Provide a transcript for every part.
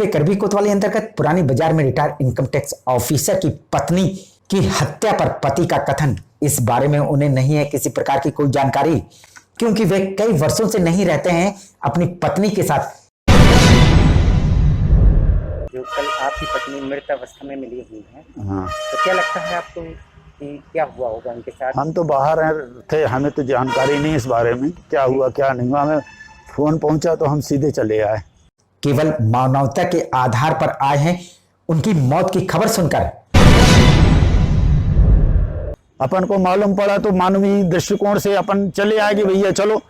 के करबी कोतवाली अंतर्गत पुरानी बाजार में रिटायर्ड इनकम टैक्स ऑफिसर की पत्नी की हत्या पर पति का कथन। इस बारे में उन्हें नहीं है किसी प्रकार की कोई जानकारी, क्योंकि वे कई वर्षों से नहीं रहते हैं अपनी पत्नी के साथ। जो कल आपकी पत्नी मृत अवस्था में मिली हुई है, हाँ, तो क्या लगता है आपको कि क्या हुआ होगा उनके साथ? हम तो बाहर थे, हमें तो जानकारी नहीं इस बारे में क्या हुआ क्या नहीं हुआ। हमें फोन पहुंचा तो हम सीधे चले आए। केवल मानवता के आधार पर आए हैं उनकी मौत की खबर सुनकर। अपन को मालूम पड़ा तो मानवीय दृष्टिकोण से अपन चले आए कि भैया चलो।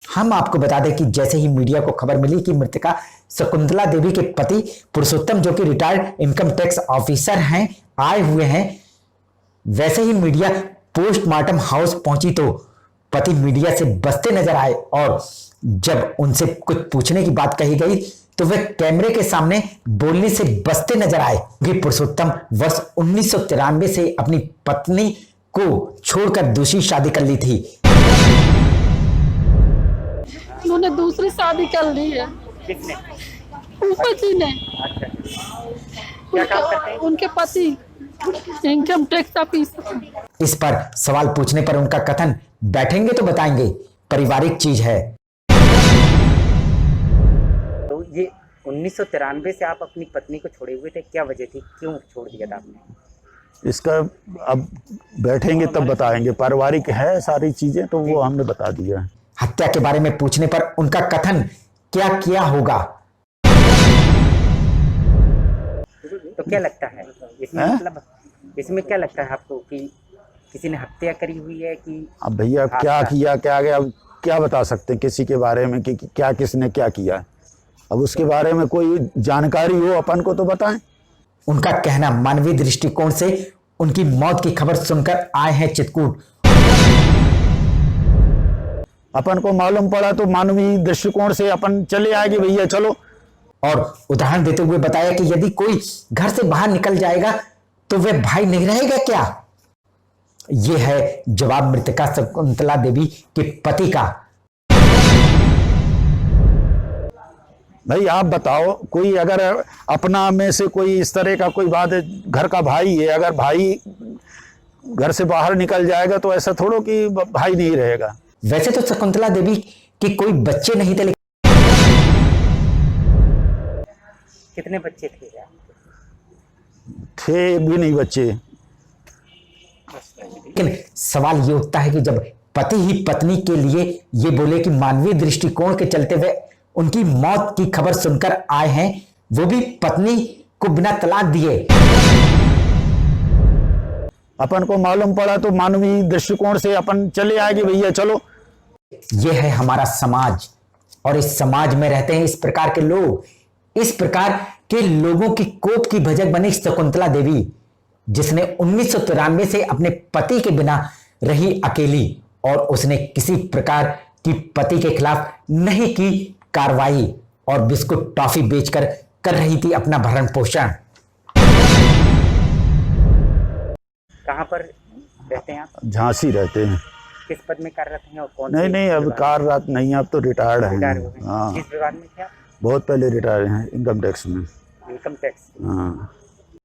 हम आपको बता दें कि जैसे ही मीडिया को खबर मिली कि मृतका शकुंतला देवी के पति पुरुषोत्तम, जो कि रिटायर्ड इनकम टैक्स ऑफिसर हैं, आए हुए हैं, वैसे ही मीडिया पोस्टमार्टम हाउस पहुंची तो पति मीडिया से बचते नजर आए और जब उनसे कुछ पूछने की बात कही गई तो वे कैमरे के सामने बोलने से बचते नजर आए कि पुरुषोत्तम वर्ष 1993 से अपनी पत्नी को छोड़कर दूसरी शादी कर ली थी। उन्होंने दूसरी शादी कर ली है। किसने? ऊपर जी ने। अच्छा, क्या काम करते हैं? उनके पति इनकम टैक्स ऑफिसर। इस पर सवाल पूछने पर उनका कथन, बैठेंगे तो बताएंगे, पारिवारिक चीज है। तो ये 1993 से आप अपनी पत्नी को छोड़े हुए थे, क्या वजह थी, क्यों छोड़ दिया था आपने? इसका अब बैठेंगे तब बताएंगे, पारिवारिक है सारी चीजें तो वो हमने बता दिया है। हत्या के बारे में पूछने पर उनका कथन, क्या किया होगा। तो क्या लगता है इसमें, मतलब इसमें क्या लगता है आपको कि किसी ने हत्या करी हुई है कि? अब भैया क्या किया क्या गया, अब क्या बता सकते हैं किसी के बारे में कि क्या किसने क्या किया। अब उसके बारे में कोई जानकारी हो अपन को तो बताएं। उनका कहना, मानवीय दृष्टिकोण से उनकी मौत की खबर सुनकर आए हैं चित्रकूट। अपन को मालूम पड़ा तो मानवीय दृष्टिकोण से अपन चले आए कि भैया चलो। और उदाहरण देते हुए बताया कि यदि कोई घर से बाहर निकल जाएगा तो वह भाई नहीं रहेगा क्या। यह है जवाब मृतका शकुंतला देवी के पति का। भाई आप बताओ, कोई अगर अपना में से कोई इस तरह का कोई बात है, घर का भाई है, अगर भाई घर से बाहर निकल जाएगा तो ऐसा थोड़ो कि भाई नहीं रहेगा। वैसे तो शकुंतला देवी के कोई बच्चे नहीं थे, कितने बच्चे थे? थे भी नहीं बच्चे। लेकिन सवाल ये उठता है कि जब पति ही पत्नी के लिए ये बोले कि मानवीय दृष्टिकोण के चलते हुए उनकी मौत की खबर सुनकर आए हैं, वो भी पत्नी को बिना तलाक दिए। अपन को मालूम पड़ा तो मानवीय दृष्टिकोण से अपन चले आए कि भैया चलो। ये है हमारा समाज और इस समाज में रहते हैं इस प्रकार के लोग। इस प्रकार के लोगों की कोप की भजक बनी शकुंतला देवी, जिसने 1993 से अपने पति के बिना रही अकेली और उसने किसी प्रकार की पति के खिलाफ नहीं की कार्रवाई और बिस्कुट टॉफी बेचकर कर रही थी अपना भरण पोषण। कहाँ पर रहते हैं आप? झांसी रहते हैं। किस पद में कार्यरत हैं और कौन? नहीं अब कार्यरत नहीं, अब तो रिटायर्ड हैं। हाँ, किस विभाग में थे आप? बहुत पहले रिटायर्ड हैं, इनकम टैक्स में। Income tax. हाँ।